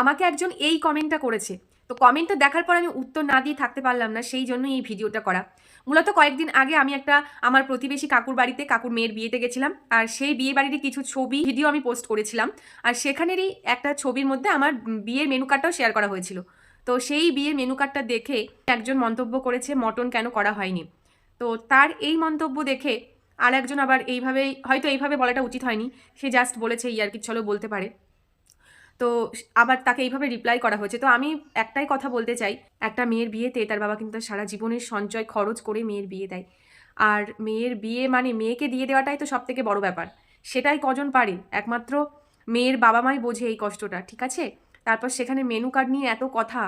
আমাকে একজন এই কমেন্টটা করেছে, তো কমেন্টটা দেখার পর আমি উত্তর না দিয়ে থাকতে পারলাম না, সেই জন্য এই ভিডিওটা করা। মূলত কয়েকদিন আগে আমি একটা আমার প্রতিবেশী কাকুর বাড়িতে কাকুর মেয়ের বিয়েতে গেছিলাম, আর সেই বিয়ে বাড়িরই কিছু ছবি ভিডিও আমি পোস্ট করেছিলাম, আর সেখানেরই একটা ছবির মধ্যে আমার বিয়ের মেনু কার্ডটাও শেয়ার করা হয়েছিল। তো সেই বিয়ের মেনু কার্ডটা দেখে একজন মন্তব্য করেছে মটন কেন করা হয়নি। তো তার এই মন্তব্য দেখে আর একজন আবার এইভাবেই, হয়তো এইভাবে বলাটা উচিত হয়নি, সে জাস্ট বলেছে ইয়ার্কি ছলেও বলতে পারে, তো আবার তাকে এইভাবে রিপ্লাই করা হয়েছে। তো আমি একটাই কথা বলতে চাই, একটা মেয়ের বিয়েতে তার বাবা কিন্তু সারা জীবনের সঞ্চয় খরচ করে মেয়ের বিয়ে দেয়, আর মেয়ের বিয়ে মানে মেয়েকে দিয়ে দেওয়াটাই তো সব থেকে বড় ব্যাপার। সেটাই কজন পারে, একমাত্র মেয়ের বাবা মাই বোঝে এই কষ্টটা, ঠিক আছে? তারপর সেখানে মেনু কার্ড নিয়ে এত কথা,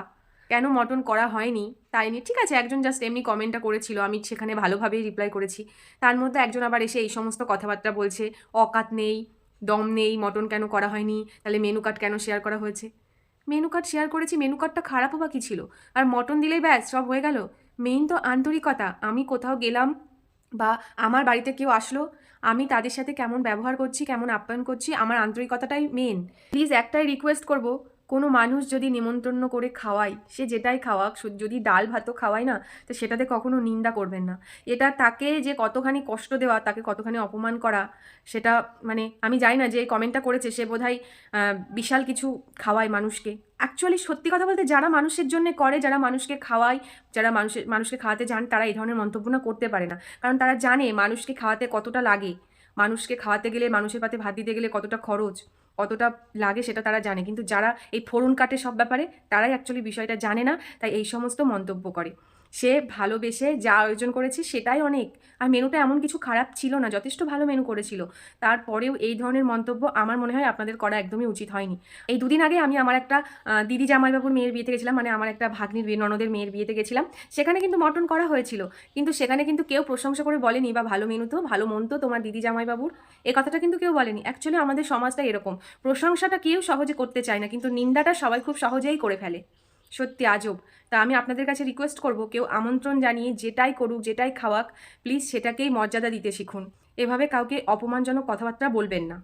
কেন মটন করা হয়নি তাই নিয়ে, ঠিক আছে একজন জাস্ট এমনি কমেন্টটা করেছিল, আমি সেখানে ভালোভাবেই রিপ্লাই করেছি। তার মধ্যে একজন আবার এসে এই সমস্ত কথাবার্তা বলছে, অকাত নেই, দম নেই, মটন কেন করা হয়নি, তাহলে মেনু কার্ড কেন শেয়ার করা হয়েছে। মেনু কার্ড শেয়ার করেছি, মেনু কার্ডটা খারাপও বা কী ছিল? আর মটন দিলেই ব্যাস সব হয়ে গেল? মেইন তো আন্তরিকতা। আমি কোথাও গেলাম বা আমার বাড়িতে কেউ আসলো, আমি তাদের সাথে কেমন ব্যবহার করছি, কেমন আপ্যায়ন করছি, আমার আন্তরিকতাটাই মেন। প্লিজ একটাই রিকোয়েস্ট করব, কোনো মানুষ যদি নিমন্ত্রণ করে খাওয়ায়, সে যেটাই খাওয়াক, যদি ডাল ভাতও খাওয়ায় না, তো সেটাতে কখনো নিন্দা করবেন না। এটা তাকে যে কতখানি কষ্ট দেওয়া, তাকে কতখানি অপমান করা, সেটা মানে আমি জানি না যে এই কমেন্টটা করেছে সে বোধহয় বিশাল কিছু খাওয়ায় মানুষকে। অ্যাকচুয়ালি সত্যি কথা বলতে যারা মানুষের জন্য করে, যারা মানুষকে খাওয়ায়, যারা মানুষকে খাওয়াতে যান, তারা এই ধরনের মন্তব্য না করতে পারে না। কারণ তারা জানে মানুষকে খাওয়াতে কতটা লাগে, মানুষকে খাওয়াতে গেলে, মানুষের পাতে ভাত দিতে গেলে কতটা খরচ, কতটা লাগে, সেটা তারা জানে। কিন্তু যারা এই ফোড়ন কাটে সব ব্যাপারে, তারাই অ্যাকচুয়ালি বিষয়টা জানে না, তাই এই সমস্ত মন্তব্য করে। সে ভালোবেসে যা আয়োজন করেছে সেটাই অনেক। আর মেনুটা এমন কিছু খারাপ ছিল না, যথেষ্ট ভালো মেনু করেছিল। তারপরেও এই ধরনের মন্তব্য আমার মনে হয় আপনাদের করা একদমই উচিত হয়নি। এই দুদিন আগে আমি আমার একটা দিদি জামাইবাবুর মেয়ের বিয়েতে গেছিলাম, মানে আমার একটা ভাগ্নির বিয়ে, ননদের মেয়ের বিয়েতে গেছিলাম। সেখানে কিন্তু মটন করা হয়েছিল, কিন্তু সেখানে কিন্তু কেউ প্রশংসা করে বলেনি বা ভালো মেনু তো, ভালো মন তো তোমার দিদি জামাইবাবুর, এ কথাটা কিন্তু কেউ বলেনি। অ্যাকচুয়ালি আমাদের সমাজটা এরকম, প্রশংসাটা কেউ সহজে করতে চায় না, কিন্তু নিন্দাটা সবাই খুব সহজেই করে ফেলে। সত্যি আজব। তা আমি আপনাদের কাছে রিকোয়েস্ট করব, কেউ আমন্ত্রণ জানিয়ে যেটাই করুক, যেটাই খাওয়াক, প্লিজ সেটাকেই মর্যাদা দিতে শিখুন। এভাবে কাউকে অপমানজনক কথাবার্তা বলবেন না।